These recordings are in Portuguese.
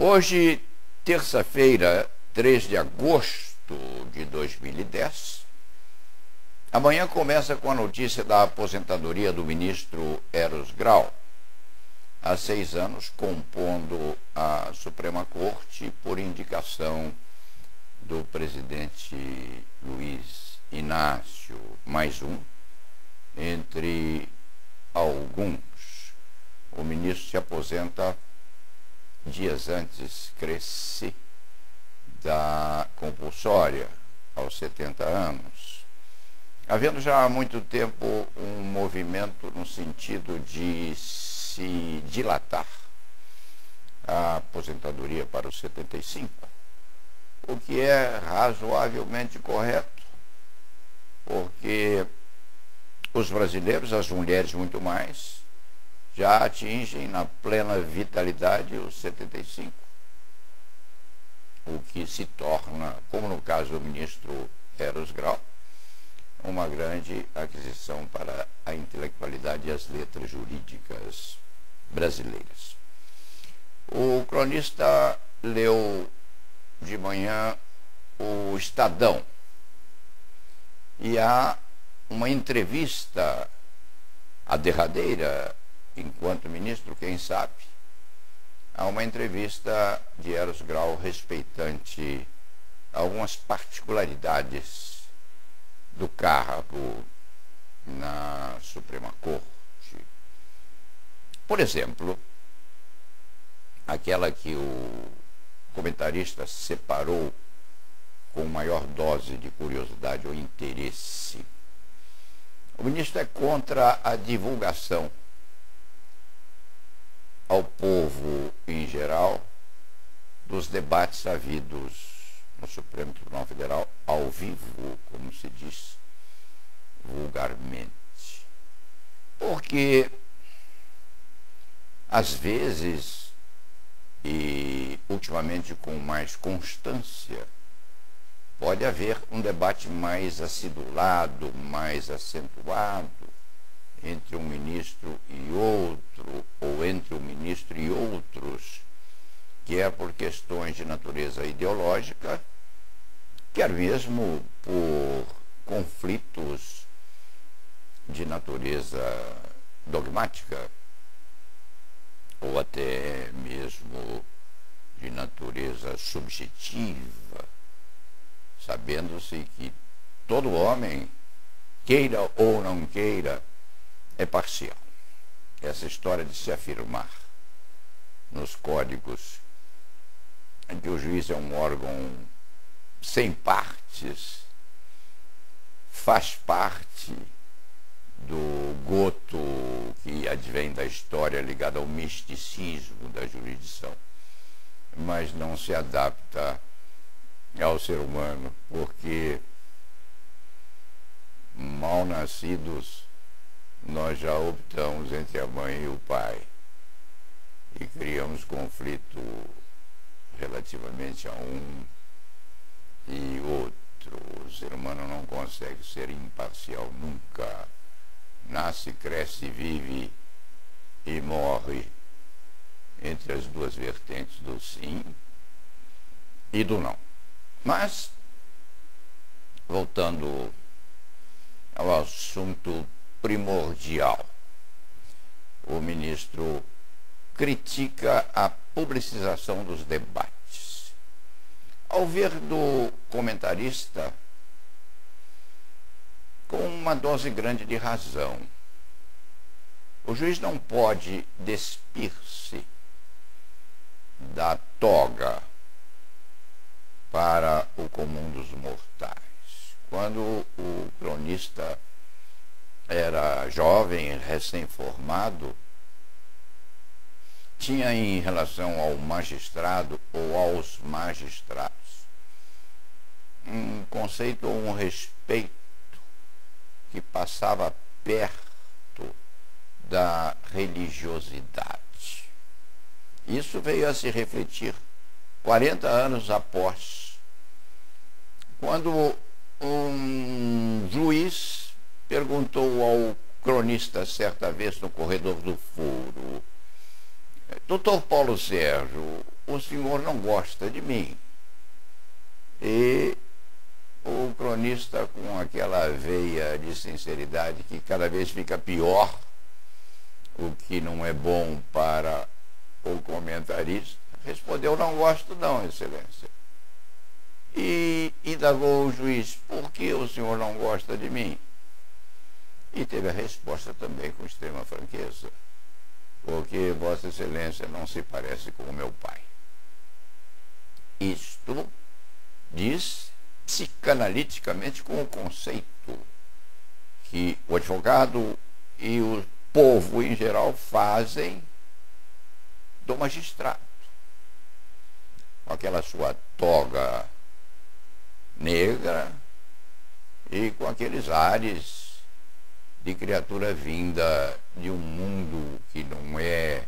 Hoje, terça-feira, 3 de agosto de 2010, amanhã começa com a notícia da aposentadoria do ministro Eros Grau, há 6 anos compondo a Suprema Corte por indicação do presidente Luiz Inácio, mais um, entre alguns. O ministro se aposenta dias antes, cresce, da compulsória, aos 70 anos. Havendo já há muito tempo um movimento no sentido de se dilatar a aposentadoria para os 75, o que é razoavelmente correto, porque os brasileiros, as mulheres muito mais, já atingem na plena vitalidade os 75, o que se torna, como no caso do ministro Eros Grau, uma grande aquisição para a intelectualidade e as letras jurídicas brasileiras. O cronista leu de manhã o Estadão e há uma entrevista, a derradeira enquanto ministro, quem sabe, há uma entrevista de Eros Grau respeitante algumas particularidades do cargo na Suprema Corte. Por exemplo, aquela que o comentarista separou com maior dose de curiosidade ou interesse. O ministro é contra a divulgação ao povo em geral dos debates havidos no Supremo Tribunal Federal ao vivo, como se diz vulgarmente. Porque, às vezes, e ultimamente com mais constância, pode haver um debate mais acidulado, mais acentuado entre um ministro e outro, ou entre um ministro e outros, quer por questões de natureza ideológica, quer mesmo por conflitos de natureza dogmática, ou até mesmo de natureza subjetiva, sabendo-se que todo homem, queira ou não queira, é parcial. Essa história de se afirmar nos códigos em que o juiz é um órgão sem partes, faz parte do goto que advém da história ligada ao misticismo da jurisdição, mas não se adapta ao ser humano, porque mal nascidos nós já optamos entre a mãe e o pai e criamos conflito relativamente a um e outro. O ser humano não consegue ser imparcial nunca. Nasce, cresce, vive e morre entre as duas vertentes do sim e do não. Mas, voltando ao assunto primordial, o ministro critica a publicização dos debates. Ao ver do comentarista, com uma dose grande de razão, o juiz não pode despir-se da toga para o comum dos mortais. Quando o cronista era jovem, recém-formado, tinha em relação ao magistrado ou aos magistrados um conceito ou um respeito que passava perto da religiosidade. Isso veio a se refletir 40 anos após, quando um juiz perguntou ao cronista certa vez no corredor do foro: Doutor Paulo Sérgio, o senhor não gosta de mim. E o cronista, com aquela veia de sinceridade que cada vez fica pior, o que não é bom para o comentarista, respondeu: não gosto não, excelência. E indagou o juiz: por que o senhor não gosta de mim? E teve a resposta também com extrema franqueza: porque Vossa Excelência não se parece com o meu pai. Isto diz psicanaliticamente com o conceito que o advogado e o povo em geral fazem do magistrado. Com aquela sua toga negra e com aqueles ares de criatura vinda de um mundo que não é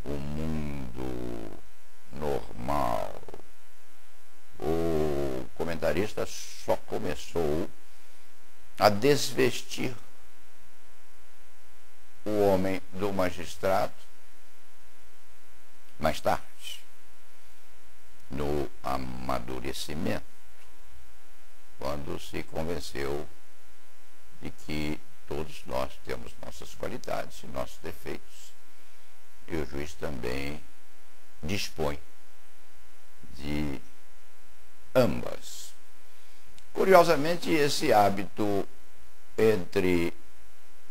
o mundo normal. O comentarista só começou a desvestir o homem do magistrado mais tarde, no amadurecimento, quando se convenceu de que todos nós temos nossas qualidades e nossos defeitos, e o juiz também dispõe de ambas. Curiosamente, esse hábito entre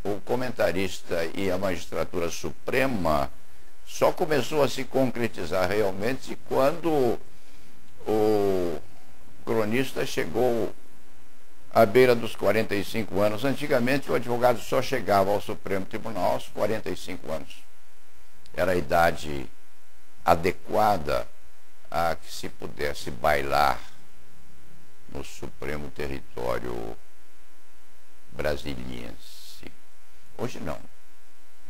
o comentarista e a magistratura suprema só começou a se concretizar realmente quando o cronista chegou à beira dos 45 anos. Antigamente, o advogado só chegava ao Supremo Tribunal aos 45 anos. Era a idade adequada a que se pudesse bailar no Supremo Território Brasiliense. Hoje não.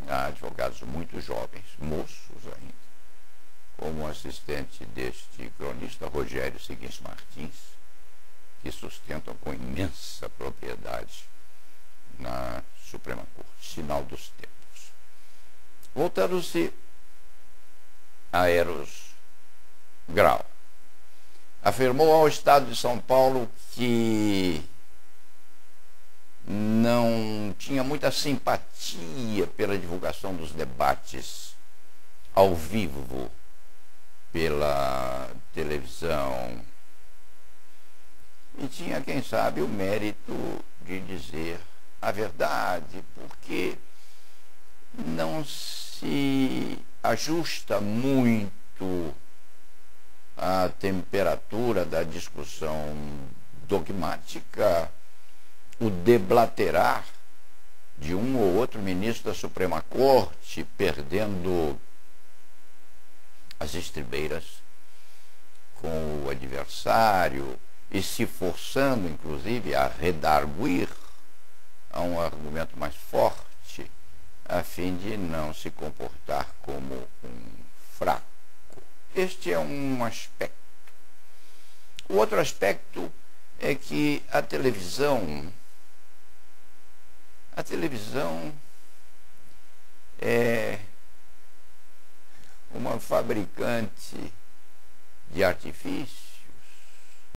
Há advogados muito jovens, moços ainda, como o assistente deste cronista, Rogério Seguins Martins, que sustentam com imensa propriedade na Suprema Corte. Sinal dos tempos. Voltando-se a Eros Grau, afirmou ao Estado de São Paulo que não tinha muita simpatia pela divulgação dos debates ao vivo pela televisão. E tinha, quem sabe, o mérito de dizer a verdade, porque não se ajusta muito à temperatura da discussão dogmática o deblaterar de um ou outro ministro da Suprema Corte, perdendo as estribeiras com o adversário e se forçando, inclusive, a redarguir a um argumento mais forte, a fim de não se comportar como um fraco. Este é um aspecto. O outro aspecto é que a televisão é uma fabricante de artifícios